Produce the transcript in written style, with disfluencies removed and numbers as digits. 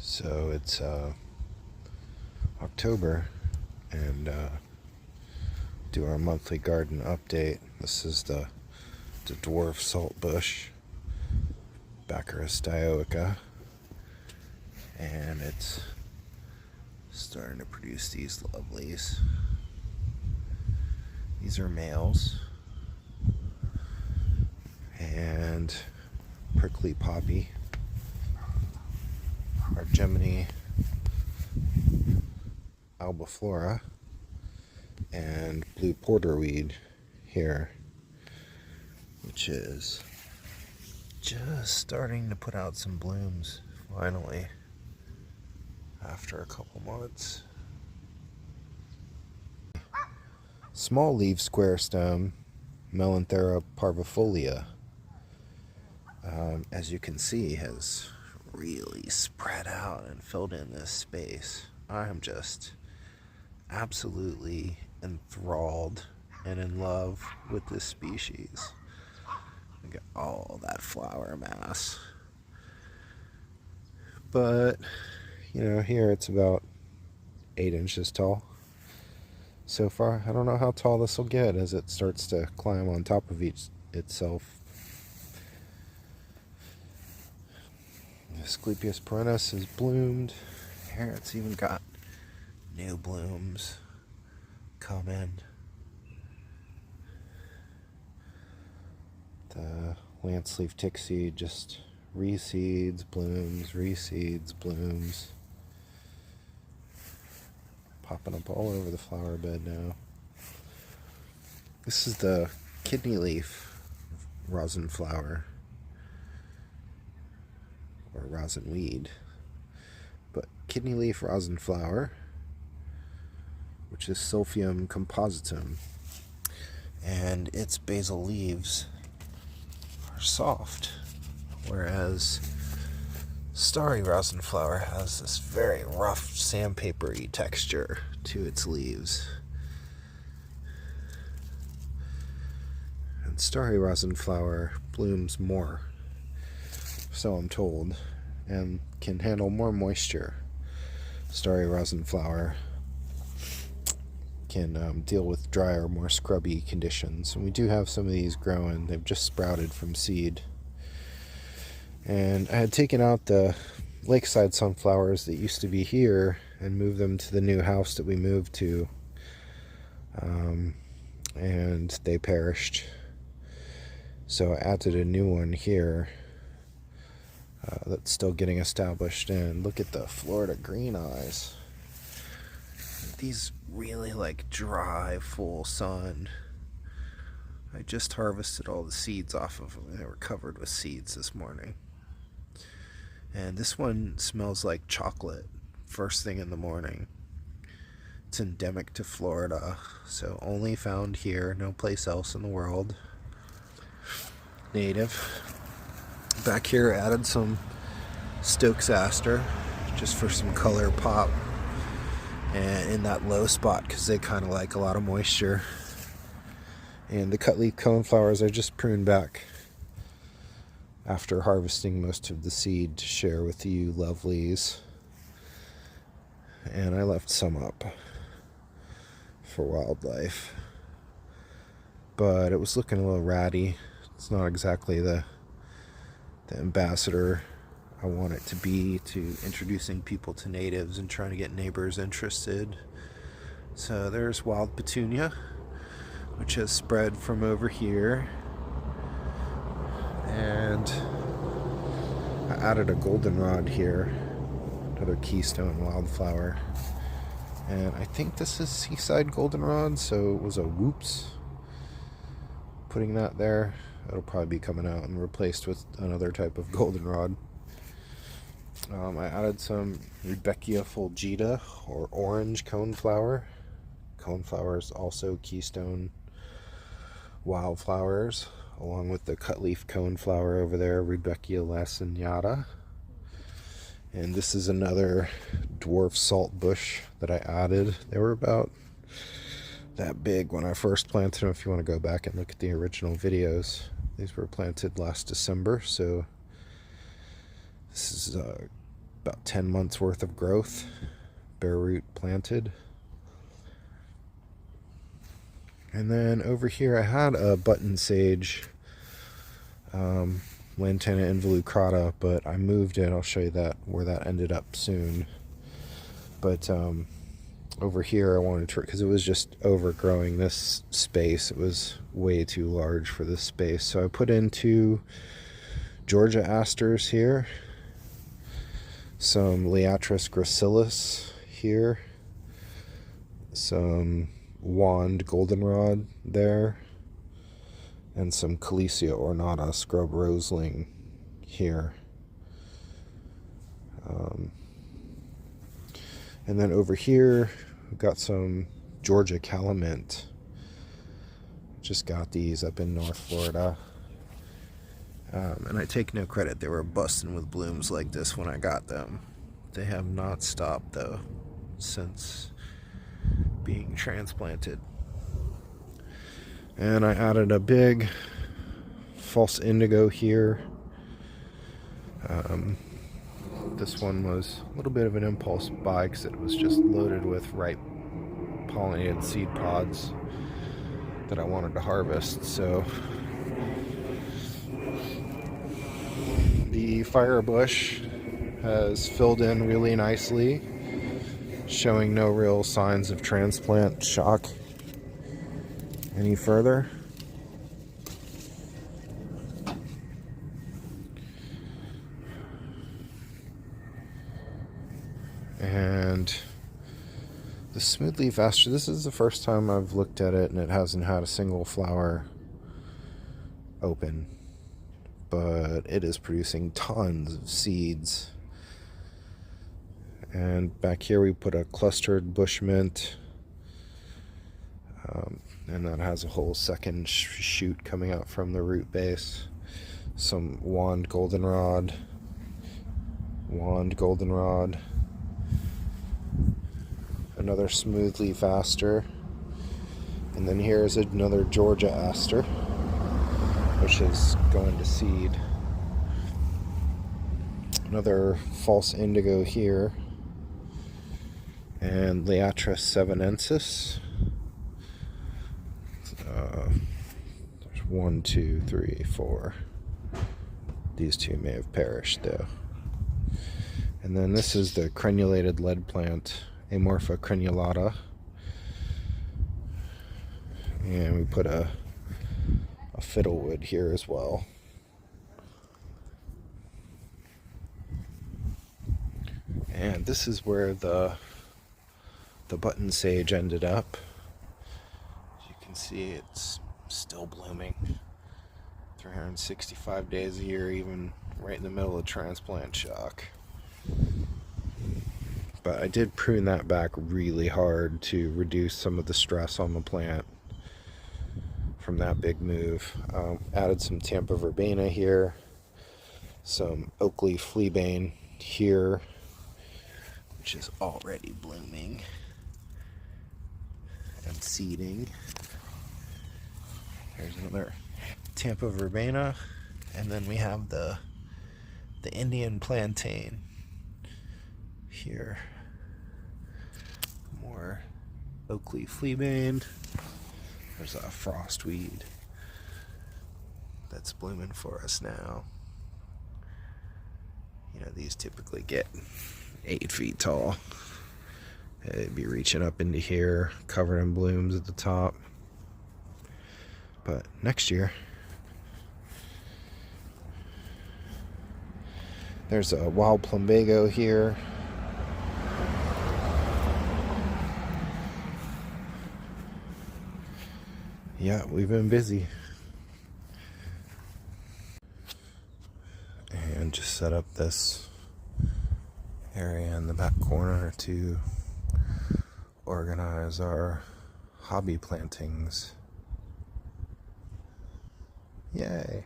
So it's October, and do our monthly garden update. This is the dwarf saltbush, Baccharis dioica, and it's starting to produce these lovelies. These are males, and prickly poppy, Gemini albiflora, and blue porterweed here, which is just starting to put out some blooms finally after a couple months. Small leaf square stem, Melanthera parvifolia, as you can see, has really spread out and filled in this space. I am just absolutely enthralled and in love with this species. Look at all that flower mass. But, here it's about 8 inches tall so far. I don't know how tall this will get as it starts to climb on top of itself. Asclepias perennis has bloomed. Here it's even got new blooms coming. The lance leaf tickseed just reseeds, blooms, reseeds, blooms. Popping up all over the flower bed now. This is the kidney leaf rosin flower, or rosin weed, but kidney leaf rosin flower, which is Sulfium compositum, and its basal leaves are soft, whereas starry rosin flower has this very rough sandpapery texture to its leaves. And starry rosin flower blooms more, so I'm told, and can handle more moisture. Starry rosin flower can deal with drier, more scrubby conditions. And we do have some of these growing. They've just sprouted from seed. And I had taken out the lakeside sunflowers that used to be here and moved them to the new house that we moved to. And they perished. So I added a new one here. That's still getting established in. Look at the Florida green eyes. These really like dry, full sun. I just harvested all the seeds off of them. They were covered with seeds this morning. And this one smells like chocolate first thing in the morning. It's endemic to Florida, so only found here, no place else in the world. Native. Back here, added some Stokes aster just for some color pop, and in that low spot because they kind of like a lot of moisture. And the cut leaf coneflowers I just pruned back after harvesting most of the seed to share with you lovelies, and I left some up for wildlife, but it was looking a little ratty. It's not exactly the ambassador I want it to be to introducing people to natives and trying to get neighbors interested. So there's wild petunia, which has spread from over here, and I added a goldenrod here, another keystone wildflower, and I think this is seaside goldenrod, so it was a whoops putting that there. It'll probably be coming out and replaced with another type of goldenrod. I added some Rudbeckia fulgida, or orange coneflower. Coneflowers also keystone wildflowers, along with the cutleaf coneflower over there, Rudbeckia laciniata. And this is another dwarf saltbush that I added. They were about that big when I first planted them. If you want to go back and look at the original videos, these were planted last December, so this is About 10 months worth of growth, bare root planted. And then over here I had a button sage, Lantana involucrata, but I moved it. I'll show you that where that ended up soon. But over here I wanted to, because it was just overgrowing this space. It was way too large for this space. So I put in 2 Georgia asters here, some Liatris gracilis here, some wand goldenrod there, and some Calesia ornata scrub roseling here. And then over here we've got some Georgia calamint. Just got these up in North Florida. And I take no credit. They were busting with blooms like this when I got them. They have not stopped though since being transplanted. And I added a big false indigo here. This one was a little bit of an impulse buy because it was just loaded with ripe pollinated seed pods that I wanted to harvest. So the fire bush has filled in really nicely, showing no real signs of transplant shock any further. And the smoothleaf aster, this is the first time I've looked at it and it hasn't had a single flower open, but it is producing tons of seeds. And back here we put a clustered bush mint, and that has a whole second shoot coming out from the root base. Some wand goldenrod, another smoothleaf aster, and then here's another Georgia aster, which is going to seed. Another false indigo here, and Liatris sevenensis. There's 1, 2, 3, 4. These 2 may have perished though. And then this is the crenulated lead plant, Amorpha crenulata. And we put a fiddlewood here as well. And this is where the button sage ended up. As you can see, it's still blooming 365 days a year, even right in the middle of transplant shock. But I did prune that back really hard to reduce some of the stress on the plant from that big move. Added some Tampa verbena here, some Oakley fleabane here, which is already blooming and seeding. There's another Tampa verbena, and then we have the Indian plantain here. More Oakley fleabane. There's a frostweed that's blooming for us now. You know, these typically get 8 feet tall. It'd be reaching up into here, covered in blooms at the top. But next year, there's a wild plumbago here. Yeah, we've been busy. And just set up this area in the back corner to organize our hobby plantings. Yay.